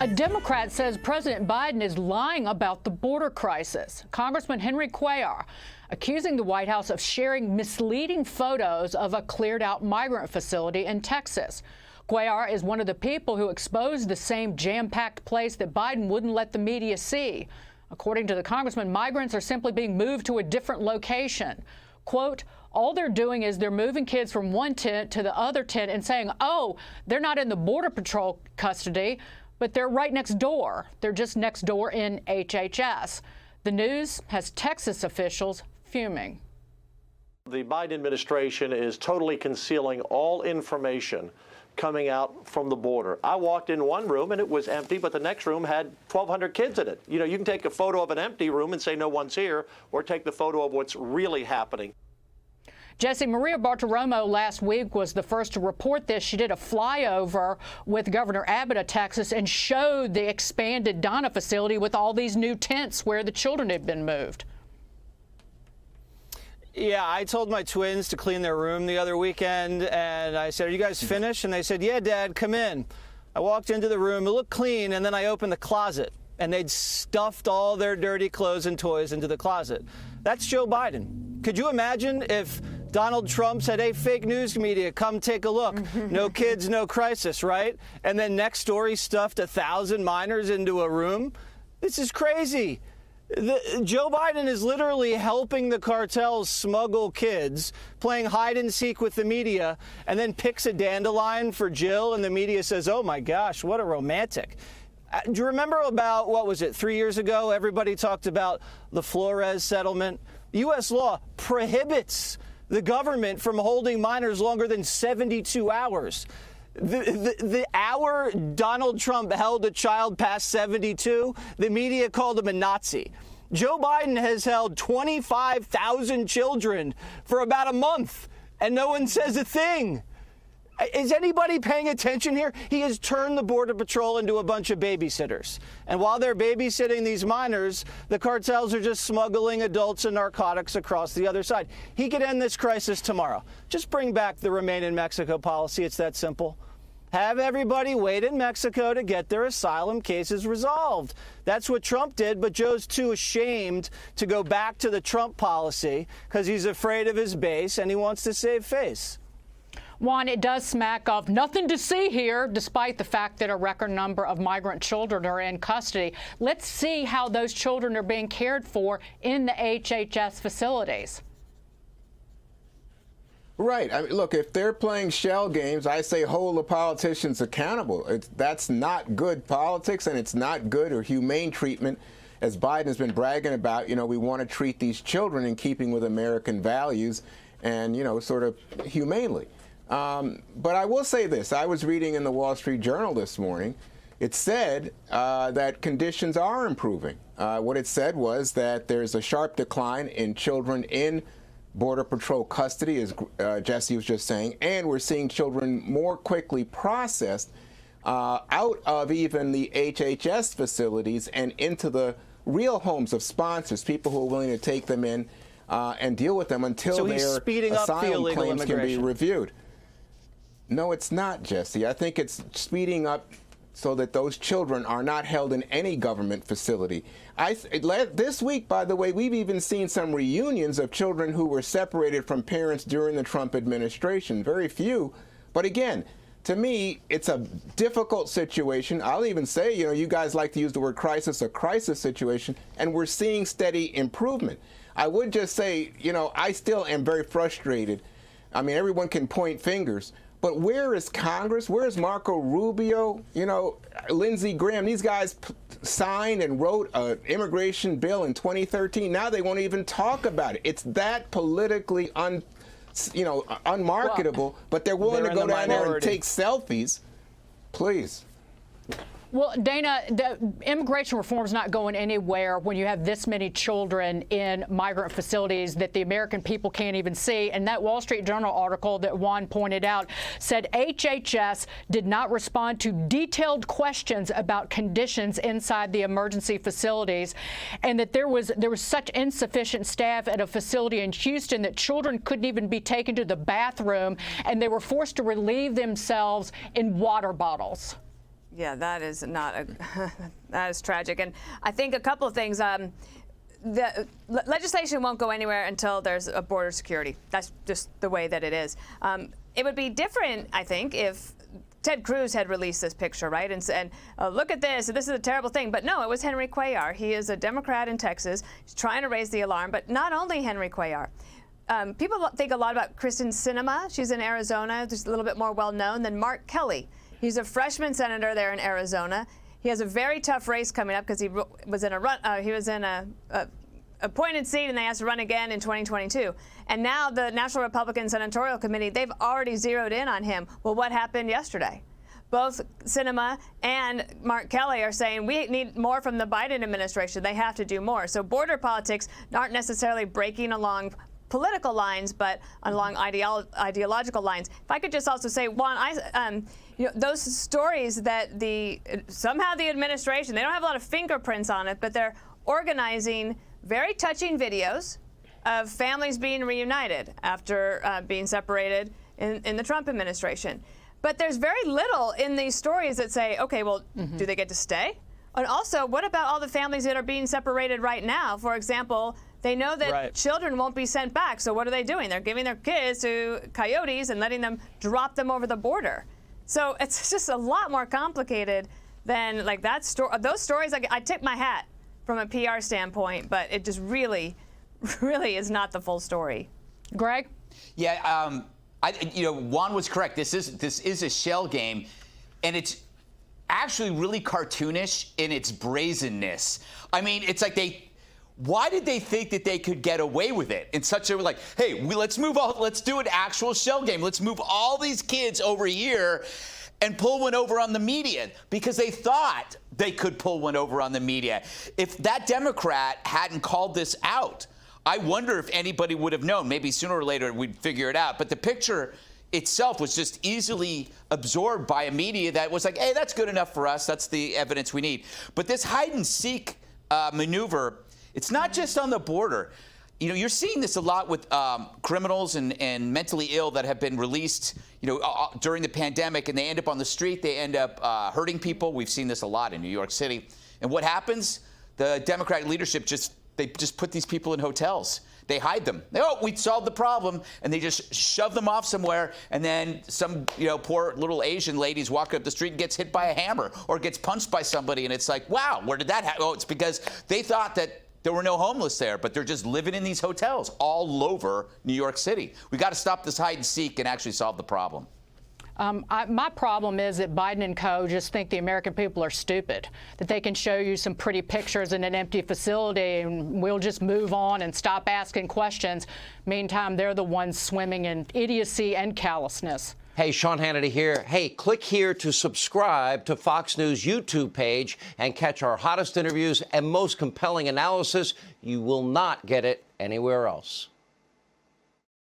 A Democrat says President Biden is lying about the border crisis. Congressman Henry Cuellar accusing the White House of sharing misleading photos of a cleared-out migrant facility in Texas. Cuellar is one of the people who exposed the same jam-packed place that Biden wouldn't let the media see. According to the congressman, migrants are simply being moved to a different location. Quote, all they're doing is they're moving kids from one tent to the other tent and saying, oh, they're not in the Border Patrol custody, but they're right next door. They're just next door in HHS. The news has Texas officials fuming. The Biden administration is totally concealing all information coming out from the border. I walked in one room and it was empty, but the next room had 1,200 kids in it. You know, you can take a photo of an empty room and say no one's here, or take the photo of what's really happening. Jesse, Maria Bartiromo last week was the first to report this. She did a flyover with Governor Abbott of Texas and showed the expanded Donna facility with all these new tents where the children had been moved. Yeah, I told my twins to clean their room the other weekend, and I said, are you guys finished? And they said, yeah, Dad, come in. I walked into the room, it looked clean, and then I opened the closet, and they'd stuffed all their dirty clothes and toys into the closet. That's Joe Biden. Could you imagine if Donald Trump said, hey, fake news media, come take a look. No kids, no crisis, right? And then next door, he stuffed 1,000 minors into a room. This is crazy. Joe Biden is literally helping the cartels smuggle kids, playing hide and seek with the media, and then picks a dandelion for Jill, and the media says, oh, my gosh, what a romantic. Do you remember about, what was it, 3 years ago? Everybody talked about the Flores settlement. U.S. law prohibits the government from holding minors longer than 72 hours. The hour Donald Trump held a child past 72, the media called him a Nazi. Joe Biden has held 25,000 children for about a month, and no one says a thing. Is anybody paying attention here? He has turned the Border Patrol into a bunch of babysitters. And while they're babysitting these minors, the cartels are just smuggling adults and narcotics across the other side. He could end this crisis tomorrow. Just bring back the Remain in Mexico policy. It's that simple. Have everybody wait in Mexico to get their asylum cases resolved. That's what Trump did, but Joe's too ashamed to go back to the Trump policy because he's afraid of his base and he wants to save face. Juan, it does smack of nothing to see here, despite the fact that a record number of migrant children are in custody. Let's see how those children are being cared for in the HHS facilities. Right. I mean, look, if they're playing shell games, I say hold the politicians accountable. That's not good politics, and it's not good or humane treatment, as Biden has been bragging about. You know, we want to treat these children in keeping with American values and, you know, sort of humanely. But I will say this. I was reading in the Wall Street Journal this morning. It said that conditions are improving. What it said was that there's a sharp decline in children in Border Patrol custody, as Jesse was just saying, and we're seeing children more quickly processed out of even the HHS facilities and into the real homes of sponsors, people who are willing to take them in and deal with them until their asylum claims can be reviewed. No, it's not, Jesse. I think it's speeding up so that those children are not held in any government facility. This week, by the way, we've even seen some reunions of children who were separated from parents during the Trump administration. Very few. But again, to me, it's a difficult situation. I'll even say, you know, you guys like to use the word crisis, a crisis situation, and we're seeing steady improvement. I would just say, you know, I still am very frustrated. I mean, everyone can point fingers. But where is Congress? Where is Marco Rubio? You know, Lindsey Graham. These guys signed and wrote an immigration bill in 2013. Now they won't even talk about it. It's that politically unmarketable, but they're willing to go down there and take selfies. Please. Well, Dana, the immigration reform is not going anywhere when you have this many children in migrant facilities that the American people can't even see. And that Wall Street Journal article that Juan pointed out said HHS did not respond to detailed questions about conditions inside the emergency facilities, and that there was such insufficient staff at a facility in Houston that children couldn't even be taken to the bathroom, and they were forced to relieve themselves in water bottles. Yeah, that is not a that is tragic. And I think a couple of things. The legislation won't go anywhere until there's a border security. That's just the way that it is. It would be different, I think, if Ted Cruz had released this picture, right? And look at this. This is a terrible thing. But no, it was Henry Cuellar. He is a Democrat in Texas. He's trying to raise the alarm. But not only Henry Cuellar. People think a lot about Kristen Sinema. She's in Arizona, just a little bit more well-known than Mark Kelly. He's a freshman senator there in Arizona. He has a very tough race coming up because he was in a appointed seat, and they asked to run again in 2022. And now the National Republican Senatorial Committee, they've already zeroed in on him. Well, what happened yesterday? Both Sinema and Mark Kelly are saying we need more from the Biden administration. They have to do more. So border politics aren't necessarily breaking along political lines, but along ideological lines. If I could just also say, Juan, those stories that somehow the administration, they don't have a lot of fingerprints on it, but they're organizing very touching videos of families being reunited after being separated in the Trump administration. But there's very little in these stories that say, okay, well, do they get to stay? And also, what about all the families that are being separated right now? For example, they know that children won't be sent back. So what are they doing? They're giving their kids to coyotes and letting them drop them over the border. So it's just a lot more complicated than like that story. Those stories, I tip my hat from a PR standpoint, but it just really is not the full story. Greg? Yeah, Juan was correct. This is a shell game, and it's actually really cartoonish in its brazenness. I mean, it's like why did they think that they could get away with it in such a, like, hey, let's do an actual shell game. Let's move all these kids over here and pull one over on the media, because they thought they could pull one over on the media. If that Democrat hadn't called this out, I wonder if anybody would have known. Maybe sooner or later we'd figure it out. But the picture itself was just easily absorbed by a media that was like, hey, that's good enough for us. That's the evidence we need. But this hide and seek maneuver, it's not just on the border. You're seeing this a lot with criminals and mentally ill that have been released, during the pandemic, and they end up on the street. They end up hurting people. We've seen this a lot in New York City. And what happens? The Democratic leadership they just put these people in hotels. They hide them. We solved the problem, and they just shove them off somewhere. And then some, poor little Asian lady's walking up the street and gets hit by a hammer or gets punched by somebody. And it's like, wow, where did that happen? Oh, it's because they thought that there were no homeless there, but they're just living in these hotels all over New York City. We got to stop this hide and seek and actually solve the problem. My problem is that Biden and co. just think the American people are stupid, that they can show you some pretty pictures in an empty facility and we'll just move on and stop asking questions. Meantime, they're the ones swimming in idiocy and callousness. Hey, Sean Hannity here. Hey, click here to subscribe to Fox News YouTube page and catch our hottest interviews and most compelling analysis. You will not get it anywhere else.